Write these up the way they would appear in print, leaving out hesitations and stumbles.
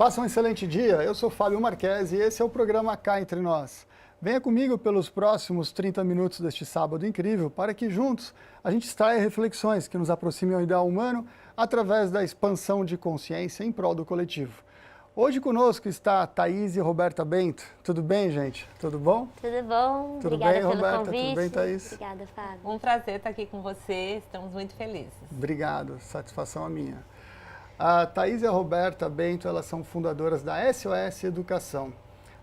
Faça um excelente dia, eu sou Fábio Marques e esse é o programa Cá Entre Nós. Venha comigo pelos próximos 30 minutos deste sábado incrível para que juntos a gente extraia reflexões que nos aproximem ao ideal humano através da expansão de consciência em prol do coletivo. Hoje conosco está a Thaís e Roberta Bento. Tudo bem, gente? Tudo bom? Tudo bom? Tudo Obrigada bem, pelo Roberta? convite. Tudo bem, Thaís? Obrigada, Fábio. Um prazer estar aqui com você, estamos muito felizes. Obrigado, satisfação a minha. A Thaís e a Roberta Bento, elas são fundadoras da SOS Educação.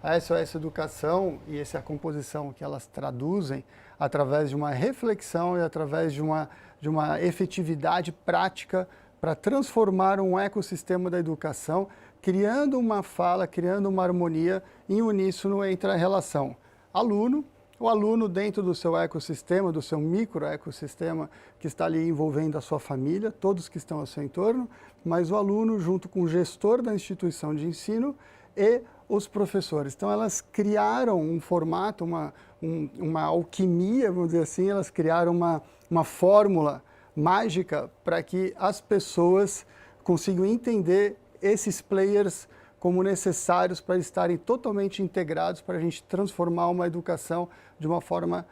A SOS Educação, e essa é a composição que elas traduzem através de uma reflexão e através de uma efetividade prática para transformar um ecossistema da educação, criando uma fala, criando uma harmonia em uníssono entre a relação aluno, o aluno dentro do seu ecossistema, do seu microecossistema que está ali envolvendo a sua família, todos que estão ao seu entorno, mas o aluno junto com o gestor da instituição de ensino e os professores. Então elas criaram um formato, uma alquimia, vamos dizer assim, elas criaram uma fórmula mágica para que as pessoas consigam entender esses players como necessários para estarem totalmente integrados para a gente transformar uma educação de uma forma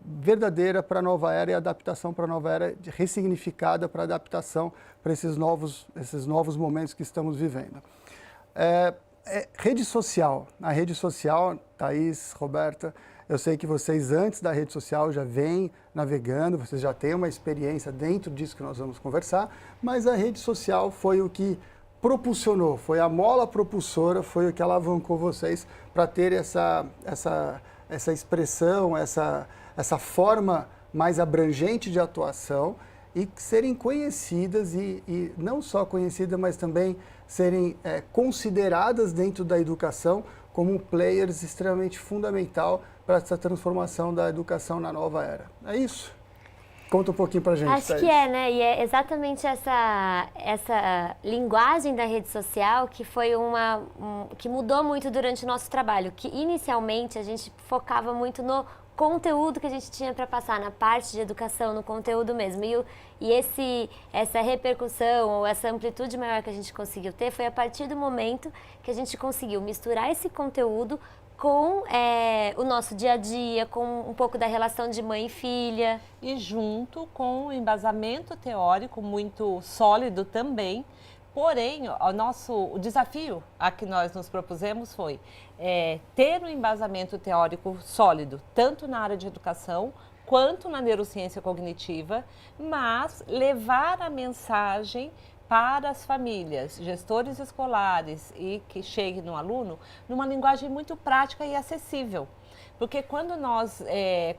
verdadeira para a nova era e adaptação para a nova era, ressignificada para a adaptação para esses novos momentos que estamos vivendo. Rede social. A rede social, Thaís, Roberta, eu sei que vocês antes da rede social já vêm navegando, vocês já têm uma experiência dentro disso que nós vamos conversar, mas a rede social foi o que propulsionou, foi a mola propulsora, foi o que alavancou vocês para ter essa expressão, essa forma mais abrangente de atuação e serem conhecidas e não só conhecidas, mas também serem consideradas dentro da educação como players extremamente fundamental para essa transformação da educação na nova era. É isso? Conta um pouquinho pra gente, Acho Thaís. que é, né? E é exatamente essa linguagem da rede social que foi que mudou muito durante o nosso trabalho. Que inicialmente a gente focava muito no conteúdo que a gente tinha para passar, na parte de educação, no conteúdo mesmo. E essa repercussão ou essa amplitude maior que a gente conseguiu ter foi a partir do momento que a gente conseguiu misturar esse conteúdo com o nosso dia a dia, com um pouco da relação de mãe e filha. E junto com um embasamento teórico muito sólido também. Porém, o desafio a que nós nos propusemos foi ter um embasamento teórico sólido, tanto na área de educação quanto na neurociência cognitiva, mas levar a mensagem para as famílias, gestores escolares e que chegue no aluno, numa linguagem muito prática e acessível. Porque quando nós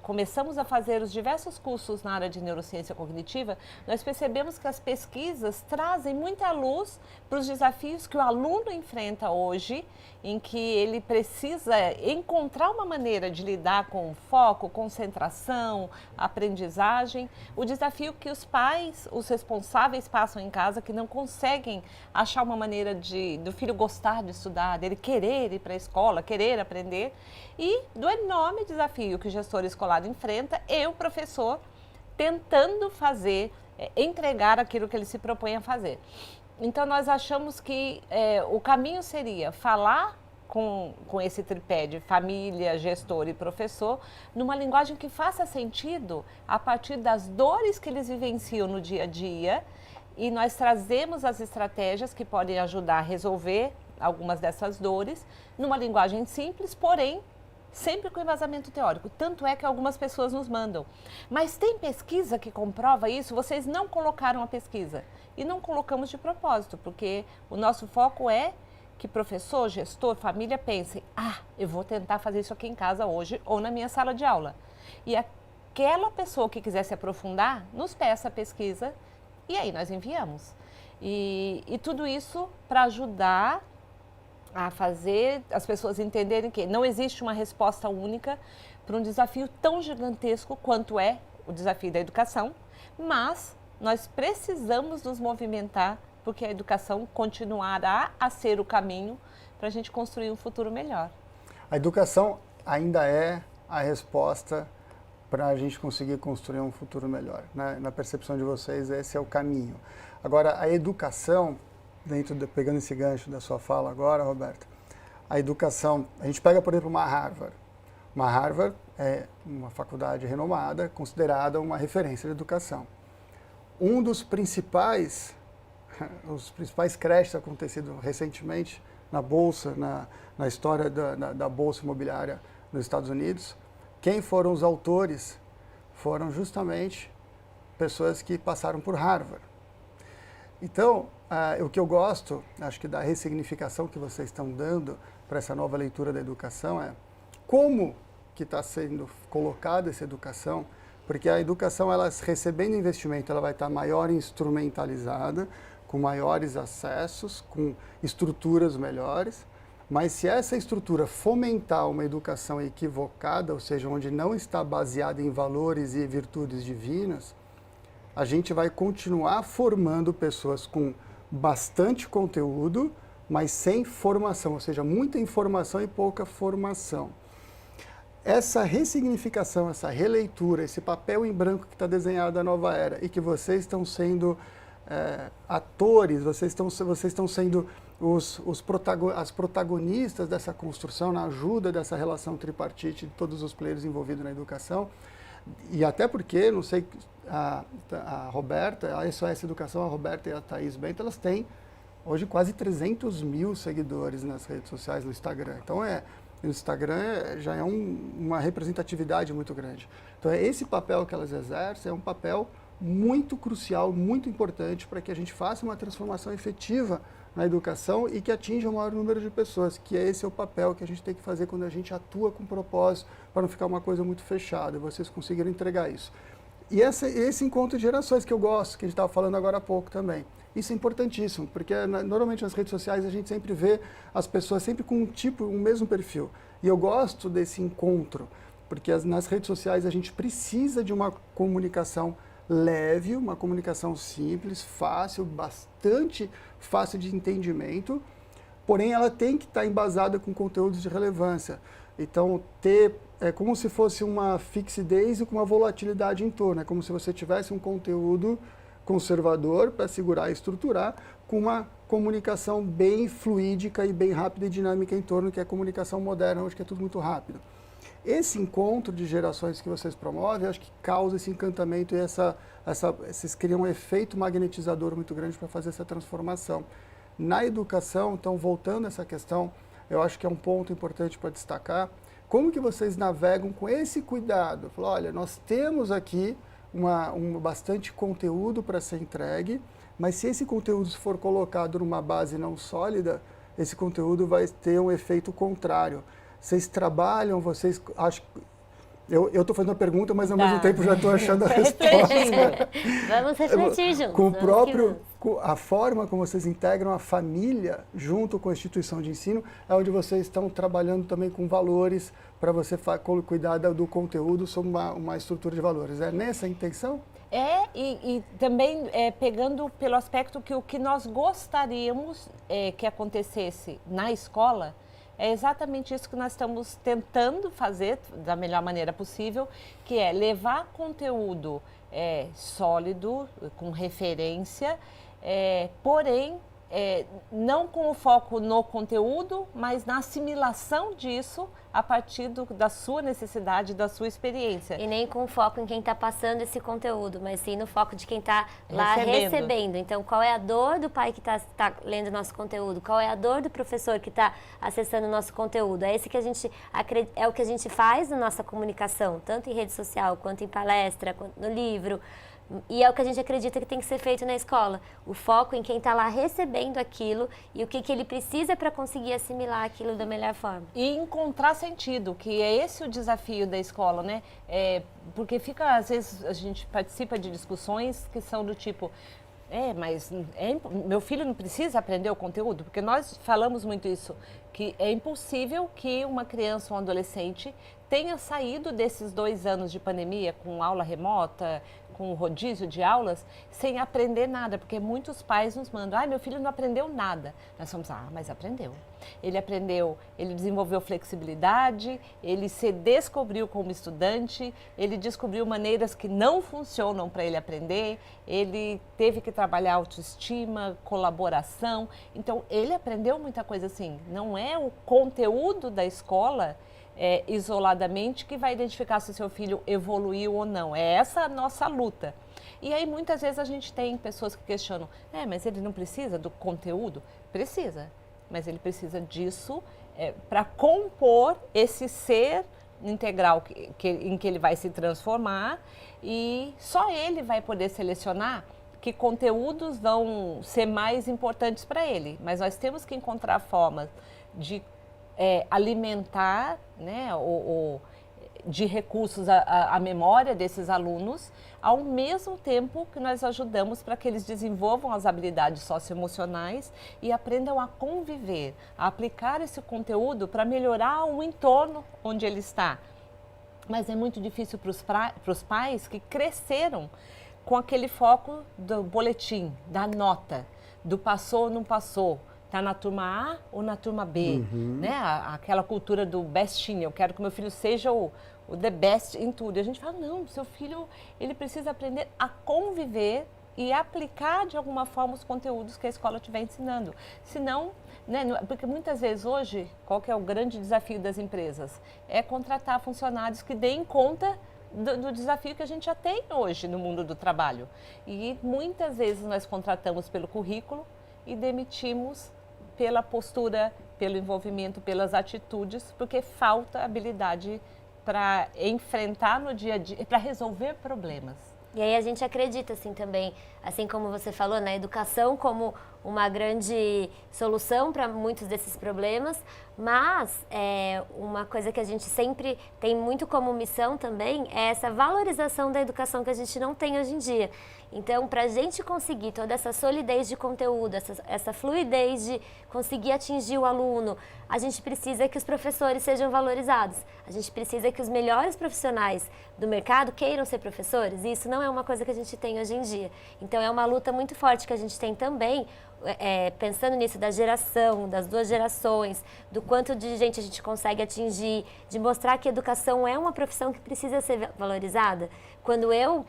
começamos a fazer os diversos cursos na área de neurociência cognitiva, nós percebemos que as pesquisas trazem muita luz para os desafios que o aluno enfrenta hoje, em que ele precisa encontrar uma maneira de lidar com foco, concentração, aprendizagem. O desafio que os pais, os responsáveis passam em casa, que não conseguem achar uma maneira do filho gostar de estudar, dele querer ir para a escola, querer aprender. E do enorme desafio que o gestor escolar enfrenta e o professor tentando entregar aquilo que ele se propõe a fazer. Então, nós achamos que o caminho seria falar com esse tripé de família, gestor e professor, numa linguagem que faça sentido a partir das dores que eles vivenciam no dia a dia, e nós trazemos as estratégias que podem ajudar a resolver algumas dessas dores, numa linguagem simples, porém sempre com embasamento teórico. Tanto é que algumas pessoas nos mandam. Mas tem pesquisa que comprova isso? Vocês não colocaram a pesquisa. E não colocamos de propósito, porque o nosso foco é que professor, gestor, família pensem: eu vou tentar fazer isso aqui em casa hoje ou na minha sala de aula. E aquela pessoa que quiser se aprofundar, nos peça a pesquisa e aí nós enviamos. E tudo isso para ajudar a fazer as pessoas entenderem que não existe uma resposta única para um desafio tão gigantesco quanto é o desafio da educação, mas nós precisamos nos movimentar porque a educação continuará a ser o caminho para a gente construir um futuro melhor. A educação ainda é a resposta para a gente conseguir construir um futuro melhor, né? Na percepção de vocês, esse é o caminho. Agora, a educação, pegando esse gancho da sua fala agora, Roberta, a educação, a gente pega, por exemplo, uma Harvard. Uma Harvard é uma faculdade renomada, considerada uma referência de educação. Um dos principais, os principais crashes acontecidos recentemente na Bolsa, na história da Bolsa Imobiliária nos Estados Unidos, quem foram os autores? Foram justamente pessoas que passaram por Harvard. Então, o que eu gosto, acho que da ressignificação que vocês estão dando para essa nova leitura da educação é como que está sendo colocada essa educação, porque a educação, ela recebendo investimento, ela vai estar maior instrumentalizada, com maiores acessos, com estruturas melhores, mas se essa estrutura fomentar uma educação equivocada, ou seja, onde não está baseada em valores e virtudes divinas, a gente vai continuar formando pessoas com bastante conteúdo, mas sem formação, ou seja, muita informação e pouca formação. Essa ressignificação, essa releitura, esse papel em branco que está desenhado da nova era e que vocês estão sendo atores, vocês estão sendo as protagonistas dessa construção, na ajuda dessa relação tripartite de todos os players envolvidos na educação. E até porque, não sei, a Roberta, a SOS Educação, a Roberta e a Thaís Bento, elas têm hoje quase 300 mil seguidores nas redes sociais, no Instagram. Então, o Instagram já é uma representatividade muito grande. Então, esse papel que elas exercem é um papel muito crucial, muito importante para que a gente faça uma transformação efetiva na educação e que atinja o maior número de pessoas, que esse é o papel que a gente tem que fazer quando a gente atua com propósito, para não ficar uma coisa muito fechada, e vocês conseguiram entregar isso. E esse encontro de gerações que eu gosto, que a gente estava falando agora há pouco também. Isso é importantíssimo, porque normalmente nas redes sociais a gente sempre vê as pessoas sempre com um mesmo perfil. E eu gosto desse encontro, porque nas redes sociais a gente precisa de uma comunicação leve, uma comunicação simples, fácil, bastante fácil de entendimento, porém ela tem que estar embasada com conteúdos de relevância. Então, é como se fosse uma fixidez e com uma volatilidade em torno, é como se você tivesse um conteúdo conservador para segurar e estruturar, com uma comunicação bem fluídica e bem rápida e dinâmica em torno, que é a comunicação moderna, hoje que é tudo muito rápido. Esse encontro de gerações que vocês promovem, eu acho que causa esse encantamento e vocês criam um efeito magnetizador muito grande para fazer essa transformação. Na educação, então, voltando a essa questão, eu acho que é um ponto importante para destacar, como que vocês navegam com esse cuidado? Falar, olha, nós temos aqui bastante conteúdo para ser entregue, mas se esse conteúdo for colocado numa base não sólida, esse conteúdo vai ter um efeito contrário. Vocês trabalham, vocês acham... Eu estou fazendo a pergunta, mas ao mesmo tempo já estou achando a resposta. Vamos refletir juntos. Com a forma como vocês integram a família junto com a instituição de ensino, é onde vocês estão trabalhando também com valores para você cuidar do conteúdo sob uma estrutura de valores. É nessa a intenção? E também pegando pelo aspecto que o que nós gostaríamos que acontecesse na escola, é exatamente isso que nós estamos tentando fazer da melhor maneira possível, que é levar conteúdo sólido, com referência, porém, não com o foco no conteúdo, mas na assimilação disso a partir da sua necessidade, da sua experiência. E nem com foco em quem está passando esse conteúdo, mas sim no foco de quem está lá recebendo. Então, qual é a dor do pai que está lendo nosso conteúdo? Qual é a dor do professor que está acessando o nosso conteúdo? É o que a gente faz na nossa comunicação, tanto em rede social, quanto em palestra, quanto no livro. E é o que a gente acredita que tem que ser feito na escola. O foco em quem está lá recebendo aquilo e o que ele precisa para conseguir assimilar aquilo da melhor forma. E encontrar sentido, que é esse o desafio da escola, né? Porque às vezes a gente participa de discussões que são do tipo... mas meu filho não precisa aprender o conteúdo? Porque nós falamos muito isso, que é impossível que uma criança ou um adolescente tenha saído desses 2 anos de pandemia com aula remota, com o rodízio de aulas sem aprender nada, porque muitos pais nos mandam, meu filho não aprendeu nada. Nós falamos, mas aprendeu. Ele aprendeu, ele desenvolveu flexibilidade, ele se descobriu como estudante, ele descobriu maneiras que não funcionam para ele aprender, ele teve que trabalhar autoestima, colaboração. Então, ele aprendeu muita coisa assim. Não é o conteúdo da escola isoladamente que vai identificar se o seu filho evoluiu ou não. É essa a nossa luta. E aí, muitas vezes, a gente tem pessoas que questionam, mas ele não precisa do conteúdo? Precisa. Mas ele precisa disso para compor esse ser integral em que ele vai se transformar, e só ele vai poder selecionar que conteúdos vão ser mais importantes para ele. Mas nós temos que encontrar formas de alimentar, né, de recursos à memória desses alunos, ao mesmo tempo que nós ajudamos para que eles desenvolvam as habilidades socioemocionais e aprendam a conviver, a aplicar esse conteúdo para melhorar o entorno onde ele está. Mas é muito difícil para os pais que cresceram com aquele foco do boletim, da nota, do passou ou não passou. Está na turma A ou na turma B, né? Aquela cultura do bestinho, eu quero que meu filho seja o the best em tudo. E a gente fala, não, seu filho, ele precisa aprender a conviver e aplicar de alguma forma os conteúdos que a escola estiver ensinando. Senão, né, porque muitas vezes hoje, qual que é o grande desafio das empresas? É contratar funcionários que deem conta do desafio que a gente já tem hoje no mundo do trabalho. E muitas vezes nós contratamos pelo currículo e demitimos pela postura, pelo envolvimento, pelas atitudes, porque falta habilidade para enfrentar no dia a dia, para resolver problemas. E aí a gente acredita, assim, também, assim como você falou, na educação como uma grande solução para muitos desses problemas, mas uma coisa que a gente sempre tem muito como missão também é essa valorização da educação que a gente não tem hoje em dia. Então, para a gente conseguir toda essa solidez de conteúdo, essa fluidez de conseguir atingir o aluno, a gente precisa que os professores sejam valorizados. A gente precisa que os melhores profissionais do mercado queiram ser professores, e isso não é uma coisa que a gente tem hoje em dia. Então, é uma luta muito forte que a gente tem também, pensando nisso da geração, das duas gerações, do quanto de gente a gente consegue atingir, de mostrar que a educação é uma profissão que precisa ser valorizada. Quando eu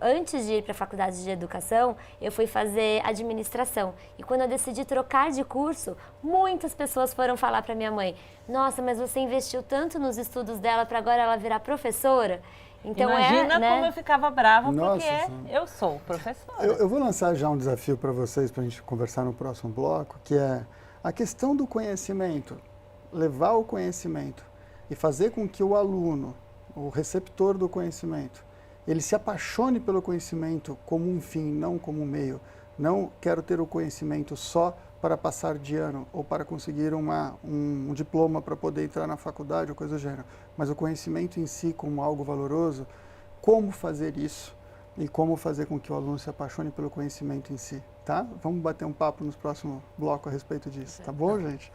antes de ir para a faculdade de educação, eu fui fazer administração. E quando eu decidi trocar de curso, muitas pessoas foram falar para minha mãe, nossa, mas você investiu tanto nos estudos dela para agora ela virar professora? Então imagina como eu ficava brava, porque eu sou professora. Eu vou lançar já um desafio para vocês, para a gente conversar no próximo bloco, que é a questão do conhecimento, levar o conhecimento e fazer com que o aluno, o receptor do conhecimento, ele se apaixone pelo conhecimento como um fim, não como um meio. Não quero ter o conhecimento só para passar de ano ou para conseguir um diploma para poder entrar na faculdade ou coisa do gênero. Mas o conhecimento em si como algo valoroso, como fazer isso e como fazer com que o aluno se apaixone pelo conhecimento em si, tá? Vamos bater um papo nos próximos blocos a respeito disso, tá bom, gente?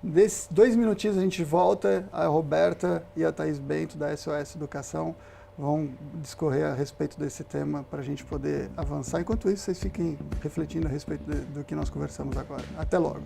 Desses 2 minutinhos a gente volta, a Roberta e a Thaís Bento da SOS Educação vão discorrer a respeito desse tema para a gente poder avançar. Enquanto isso, vocês fiquem refletindo a respeito do que nós conversamos agora. Até logo.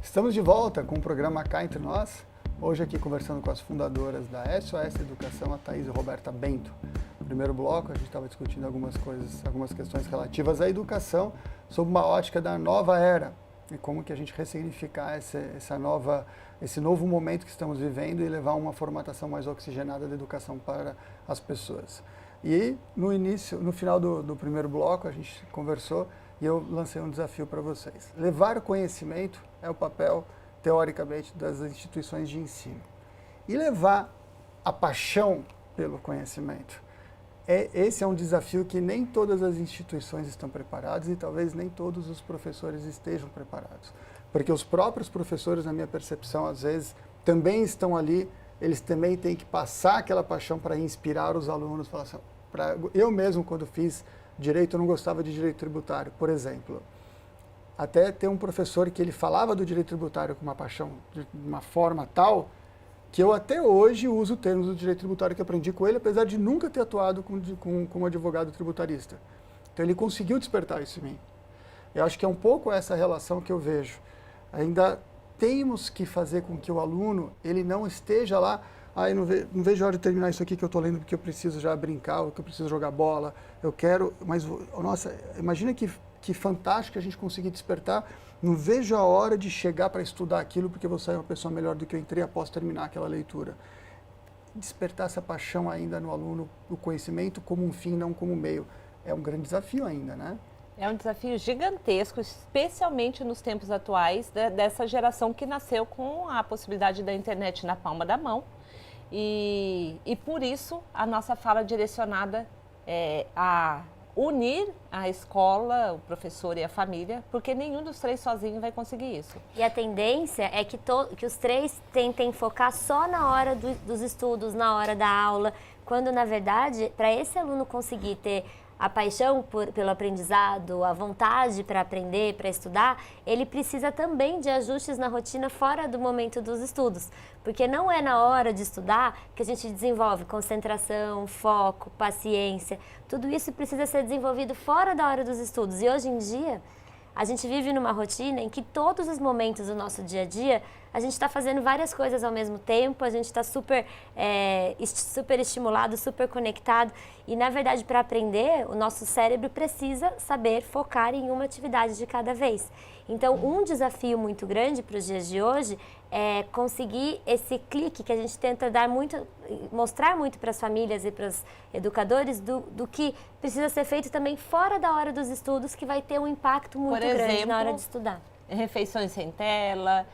Estamos de volta com o programa Cá Entre Nós. Hoje aqui conversando com as fundadoras da SOS Educação, a Thaís e a Roberta Bento. No primeiro bloco a gente estava discutindo algumas questões relativas à educação sob uma ótica da nova era e como que a gente ressignificar esse novo momento que estamos vivendo e levar uma formatação mais oxigenada da educação para as pessoas. E no final do primeiro bloco a gente conversou e eu lancei um desafio para vocês. Levar o conhecimento é o papel, teoricamente, das instituições de ensino. E levar a paixão pelo conhecimento. Esse é um desafio que nem todas as instituições estão preparadas e talvez nem todos os professores estejam preparados. Porque os próprios professores, na minha percepção, às vezes, também estão ali, eles também têm que passar aquela paixão para inspirar os alunos. Falar assim, eu mesmo, quando fiz direito, eu não gostava de direito tributário, por exemplo. Até ter um professor que ele falava do direito tributário com uma paixão, de uma forma tal, que eu até hoje uso termos do direito tributário que aprendi com ele, apesar de nunca ter atuado como advogado tributarista. Então ele conseguiu despertar isso em mim. Eu acho que é um pouco essa relação que eu vejo. Ainda temos que fazer com que o aluno, ele não esteja lá, eu não vejo a hora de terminar isso aqui que eu estou lendo porque eu preciso já brincar, ou que eu preciso jogar bola, eu quero, mas, nossa, imagina que fantástico a gente conseguir despertar, não vejo a hora de chegar para estudar aquilo porque vou sair uma pessoa melhor do que eu entrei após terminar aquela leitura. Despertar essa paixão ainda no aluno, o conhecimento como um fim, não como um meio, é um grande desafio ainda, né? É um desafio gigantesco, especialmente nos tempos atuais, dessa geração que nasceu com a possibilidade da internet na palma da mão. E por isso a nossa fala direcionada é a unir a escola, o professor e a família, porque nenhum dos três sozinho vai conseguir isso. E a tendência é que os três tentem focar só na hora dos estudos, na hora da aula, quando na verdade, para esse aluno conseguir ter a paixão pelo aprendizado, a vontade para aprender, para estudar, ele precisa também de ajustes na rotina fora do momento dos estudos. Porque não é na hora de estudar que a gente desenvolve concentração, foco, paciência. Tudo isso precisa ser desenvolvido fora da hora dos estudos. E hoje em dia, a gente vive numa rotina em que todos os momentos do nosso dia a dia, a gente está fazendo várias coisas ao mesmo tempo, a gente está super estimulado, super conectado. E, na verdade, para aprender, o nosso cérebro precisa saber focar em uma atividade de cada vez. Então, um desafio muito grande para os dias de hoje é conseguir esse clique que a gente tenta mostrar muito para as famílias e para os educadores do que precisa ser feito também fora da hora dos estudos, que vai ter um impacto muito grande na hora de estudar. Refeições sem tela,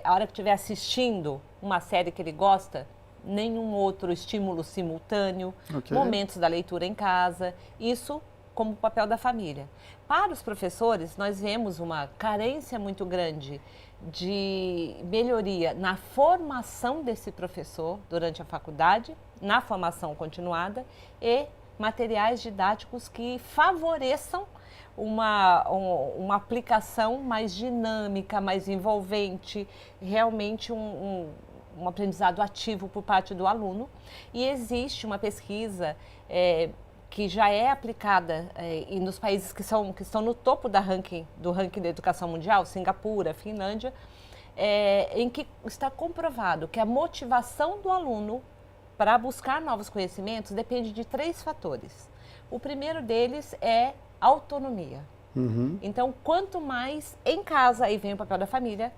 a hora que estiver assistindo uma série que ele gosta, nenhum outro estímulo simultâneo, momentos da leitura em casa, isso como papel da família. Para os professores, nós vemos uma carência muito grande de melhoria na formação desse professor durante a faculdade, na formação continuada e materiais didáticos que favoreçam uma aplicação mais dinâmica, mais envolvente, realmente um aprendizado ativo por parte do aluno. E existe uma pesquisa que já é aplicada e nos países que estão no topo do ranking da educação mundial, Singapura, Finlândia, em que está comprovado que a motivação do aluno para buscar novos conhecimentos depende de 3 fatores. O primeiro deles é autonomia. Então, quanto mais em casa, aí vem o papel da família,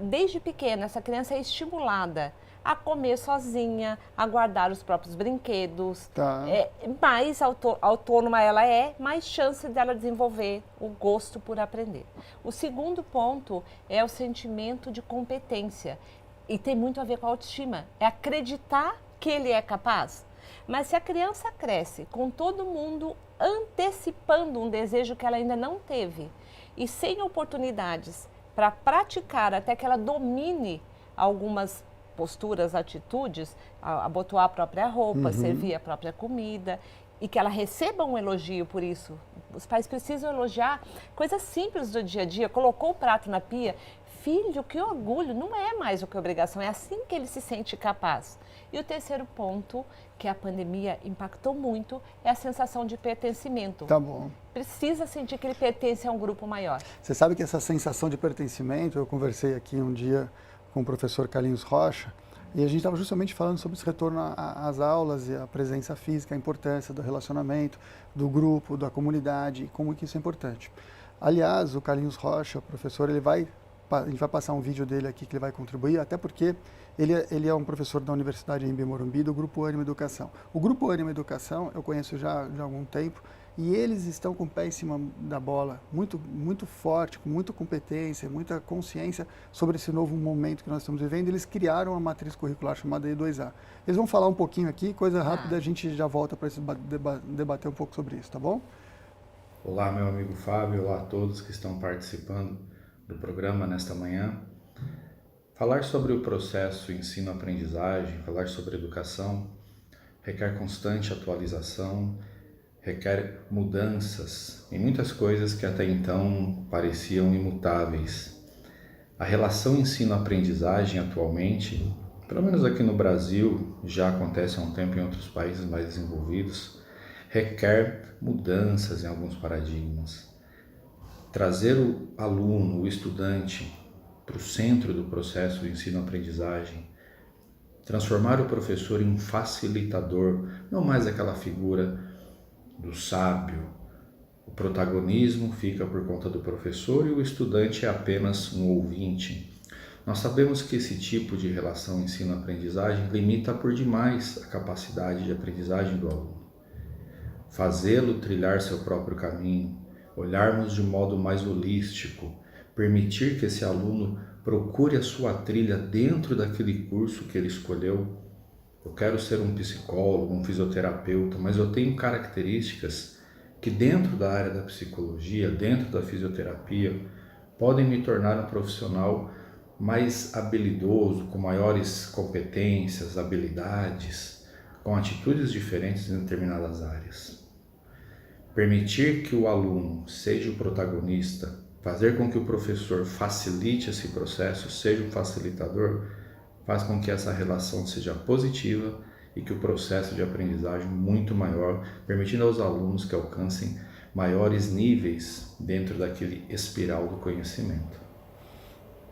desde pequena essa criança é estimulada a comer sozinha, a guardar os próprios brinquedos. Mais autônoma ela é, mais chance dela desenvolver o gosto por aprender. O segundo ponto é o sentimento de competência e tem muito a ver com a autoestima, é acreditar que ele é capaz. Mas se a criança cresce com todo mundo antecipando um desejo que ela ainda não teve e sem oportunidades para praticar até que ela domine algumas posturas, atitudes, abotoar a própria roupa, servir a própria comida e que ela receba um elogio por isso. Os pais precisam elogiar coisas simples do dia a dia, colocou o prato na pia, filho, que orgulho, não é mais do que obrigação, é assim que ele se sente capaz. E o terceiro ponto, que a pandemia impactou muito, é a sensação de pertencimento. Tá bom. Precisa sentir que ele pertence a um grupo maior. Você sabe que essa sensação de pertencimento, eu conversei aqui um dia com o professor Carlinhos Rocha, e a gente estava justamente falando sobre esse retorno às aulas e a presença física, a importância do relacionamento, do grupo, da comunidade, e como que isso é importante. Aliás, o Carlinhos Rocha, o professor, a gente vai passar um vídeo dele aqui que ele vai contribuir, até porque ele é um professor da Universidade Anhembi Morumbi, do Grupo Ânima Educação. O Grupo Ânima Educação eu conheço já há algum tempo, e eles estão com o pé em cima da bola, muito forte, com muita competência, muita consciência sobre esse novo momento que nós estamos vivendo. Eles criaram uma matriz curricular chamada E2A. Eles vão falar um pouquinho aqui, coisa rápida, a gente já volta para debater um pouco sobre isso, tá bom? Olá, meu amigo Fábio, olá a todos que estão participando do programa nesta manhã. Falar sobre o processo ensino-aprendizagem, falar sobre educação, requer constante atualização, requer mudanças em muitas coisas que até então pareciam imutáveis. A relação ensino-aprendizagem atualmente, pelo menos aqui no Brasil, já acontece há um tempo em outros países mais desenvolvidos, requer mudanças em alguns paradigmas. Trazer o aluno, o estudante, para o centro do processo de ensino-aprendizagem, transformar o professor em facilitador, não mais aquela figura do sábio. O protagonismo fica por conta do professor e o estudante é apenas um ouvinte. Nós sabemos que esse tipo de relação ensino-aprendizagem limita por demais a capacidade de aprendizagem do aluno. Fazê-lo trilhar seu próprio caminho, olharmos de modo mais holístico, permitir que esse aluno procure a sua trilha dentro daquele curso que ele escolheu. Eu quero ser um psicólogo, um fisioterapeuta, mas eu tenho características que dentro da área da psicologia, dentro da fisioterapia, podem me tornar um profissional mais habilidoso, com maiores competências, habilidades, com atitudes diferentes em determinadas áreas. Permitir que o aluno seja o protagonista, fazer com que o professor facilite esse processo, seja um facilitador, faz com que essa relação seja positiva e que o processo de aprendizagem muito maior, permitindo aos alunos que alcancem maiores níveis dentro daquele espiral do conhecimento.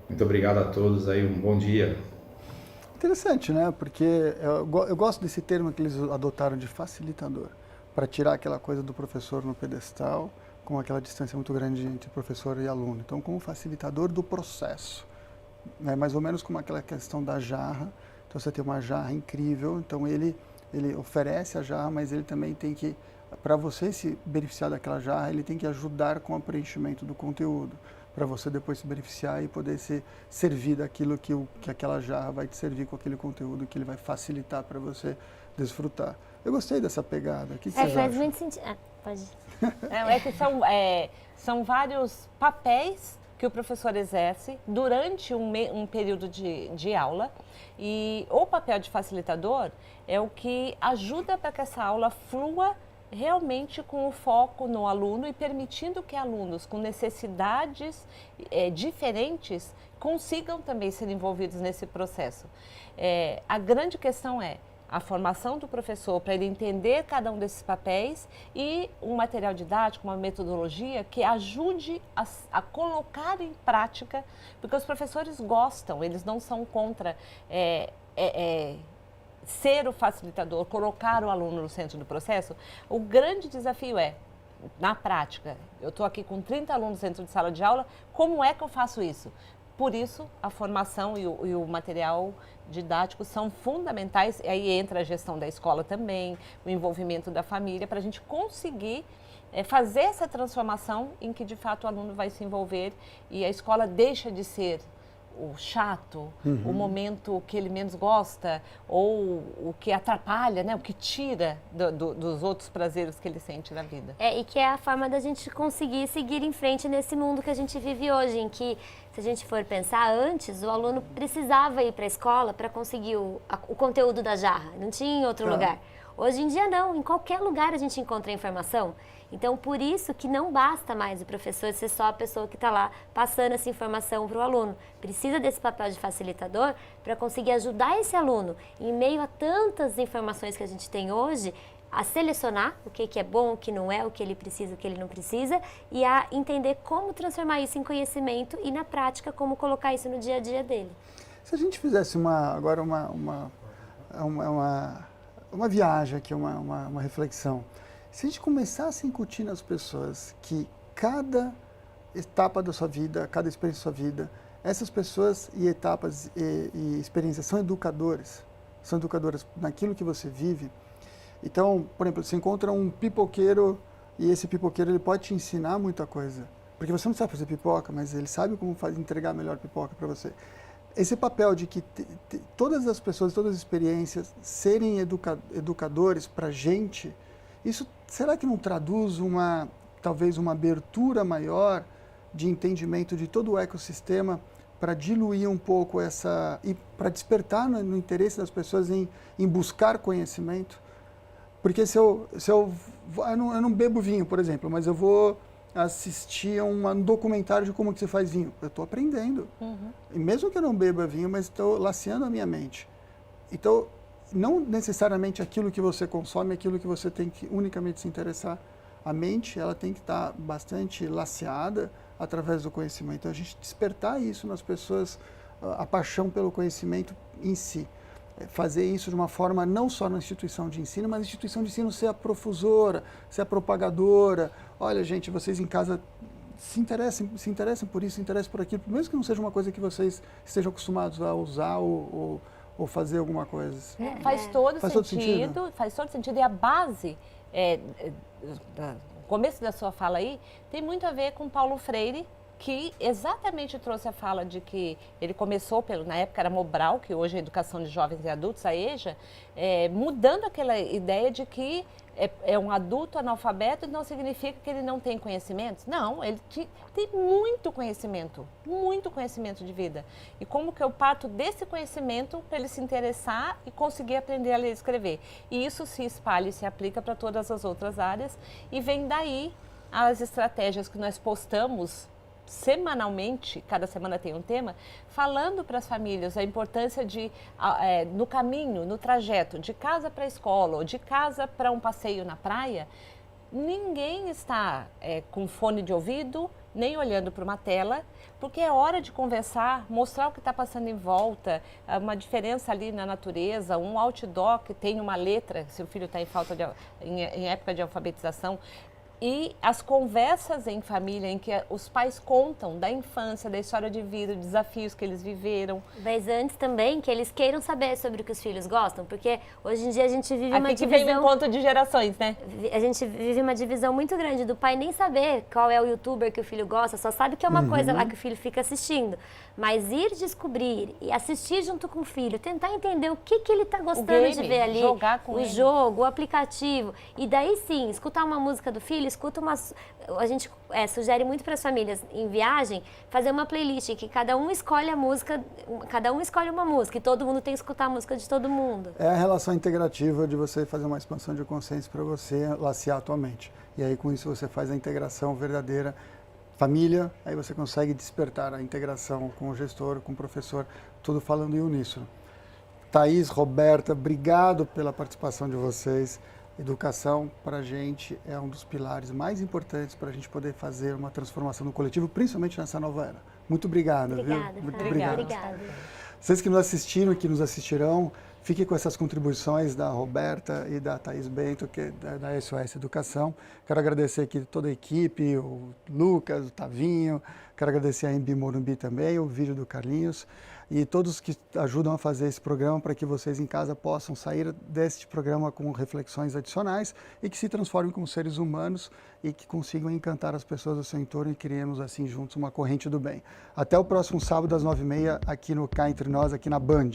Muito obrigado a todos aí, um bom dia. Interessante, né? Porque eu gosto desse termo que eles adotaram de facilitador, para tirar aquela coisa do professor no pedestal, com aquela distância muito grande entre professor e aluno. Então, como facilitador do processo, né? Mais ou menos como aquela questão da jarra. Então, você tem uma jarra incrível, então ele oferece a jarra, mas ele também tem que, para você se beneficiar daquela jarra, ele tem que ajudar com o preenchimento do conteúdo, para você depois se beneficiar e poder se servir daquilo que aquela jarra vai te servir com aquele conteúdo que ele vai facilitar para você desfrutar. Eu gostei dessa pegada. O que vocês faz acham? muito sentido. Pode. É que são vários papéis que o professor exerce durante um período de aula, e o papel de facilitador é o que ajuda para que essa aula flua realmente com o foco no aluno e permitindo que alunos com necessidades diferentes consigam também ser envolvidos nesse processo. A grande questão é a formação do professor para ele entender cada um desses papéis e um material didático, uma metodologia que ajude a colocar em prática, porque os professores gostam, eles não são contra ser o facilitador, colocar o aluno no centro do processo. O grande desafio na prática, eu estou aqui com 30 alunos dentro de sala de aula, como é que eu faço isso? Por isso, a formação e o material didático são fundamentais, e aí entra a gestão da escola também, o envolvimento da família, para a gente conseguir fazer essa transformação em que, de fato, o aluno vai se envolver e a escola deixa de ser o chato, o momento que ele menos gosta, ou o que atrapalha, né? O que tira dos outros prazeres que ele sente na vida. E que é a forma da gente conseguir seguir em frente nesse mundo que a gente vive hoje, em que, se a gente for pensar antes, o aluno precisava ir para a escola para conseguir o conteúdo da jarra, não tinha em outro lugar. Hoje em dia não, em qualquer lugar a gente encontra informação. Então, por isso que não basta mais o professor ser só a pessoa que está lá passando essa informação para o aluno. Precisa desse papel de facilitador para conseguir ajudar esse aluno, em meio a tantas informações que a gente tem hoje, a selecionar o que é bom, o que não é, o que ele precisa, o que ele não precisa, e a entender como transformar isso em conhecimento e, na prática, como colocar isso no dia a dia dele. Se a gente fizesse agora uma viagem aqui, uma reflexão. Se a gente começasse a incutir nas pessoas que cada etapa da sua vida, cada experiência da sua vida, essas pessoas e etapas e experiências são educadoras naquilo que você vive. Então, por exemplo, você encontra um pipoqueiro e esse pipoqueiro ele pode te ensinar muita coisa. Porque você não sabe fazer pipoca, mas ele sabe como entregar a melhor pipoca para você. Esse papel de que todas as pessoas, todas as experiências serem educadores para a gente, isso será que não traduz talvez uma abertura maior de entendimento de todo o ecossistema para diluir um pouco e para despertar no interesse das pessoas em buscar conhecimento? Porque eu não bebo vinho, por exemplo, mas eu vou assistir a um documentário de como que se faz vinho. Eu estou aprendendo. E mesmo que eu não beba vinho, mas estou laceando a minha mente. Então, não necessariamente aquilo que você consome é aquilo que você tem que unicamente se interessar. A mente, ela tem que estar bastante laceada através do conhecimento. Então, a gente despertar isso nas pessoas, a paixão pelo conhecimento em si. Fazer isso de uma forma não só na instituição de ensino, mas a instituição de ensino ser a profusora, ser a propagadora. Olha, gente, vocês em casa se interessem por isso, se interessem por aquilo, mesmo que não seja uma coisa que vocês estejam acostumados a usar ou fazer alguma coisa. Faz todo sentido. Faz todo sentido. E a base, o começo da sua fala aí, tem muito a ver com Paulo Freire, que exatamente trouxe a fala de que ele começou, na época era Mobral, que hoje é Educação de Jovens e Adultos, a EJA, mudando aquela ideia de que é um adulto analfabeto não significa que ele não tem conhecimentos. Não, ele tem muito conhecimento de vida. E como que eu parto desse conhecimento para ele se interessar e conseguir aprender a ler e escrever. E isso se espalha e se aplica para todas as outras áreas. E vem daí as estratégias que nós postamos semanalmente, cada semana tem um tema, falando para as famílias a importância de, no caminho, no trajeto, de casa para a escola ou de casa para um passeio na praia, ninguém está com fone de ouvido, nem olhando para uma tela, porque é hora de conversar, mostrar o que está passando em volta, uma diferença ali na natureza, um outdoor que tem uma letra, se o filho está em época de alfabetização. E as conversas em família, em que os pais contam da infância, da história de vida, desafios que eles viveram. Mas antes também que eles queiram saber sobre o que os filhos gostam, porque hoje em dia a gente vive uma divisão... Aqui vem um encontro de gerações, né? A gente vive uma divisão muito grande do pai nem saber qual é o youtuber que o filho gosta, só sabe que é uma coisa lá que o filho fica assistindo. Mas ir descobrir e assistir junto com o filho, tentar entender o que ele está gostando de ver ali, jogar com ele. Jogo, o aplicativo. E daí sim, escutar uma música do filho, a gente sugere muito para as famílias em viagem fazer uma playlist em que cada um escolhe a música, cada um escolhe uma música e todo mundo tem que escutar a música de todo mundo. É a relação integrativa de você fazer uma expansão de consciência para você lacear a tua mente. E aí com isso você faz a integração verdadeira. Família, aí você consegue despertar a integração com o gestor, com o professor, tudo falando em uníssono. Thaís, Roberta, obrigado pela participação de vocês. Educação, para a gente, é um dos pilares mais importantes para a gente poder fazer uma transformação no coletivo, principalmente nessa nova era. Muito obrigado. Obrigada, viu? Muito obrigado. obrigado. Vocês que nos assistiram e que nos assistirão, fiquem com essas contribuições da Roberta e da Thaís Bento, que é da SOS Educação. Quero agradecer aqui toda a equipe, o Lucas, o Tavinho, quero agradecer a Embi Morumbi também, o vídeo do Carlinhos, e todos que ajudam a fazer esse programa para que vocês em casa possam sair deste programa com reflexões adicionais e que se transformem como seres humanos e que consigam encantar as pessoas do seu entorno e criemos assim juntos uma corrente do bem. Até o próximo sábado às 9h30 aqui no Cá Entre Nós, aqui na Band.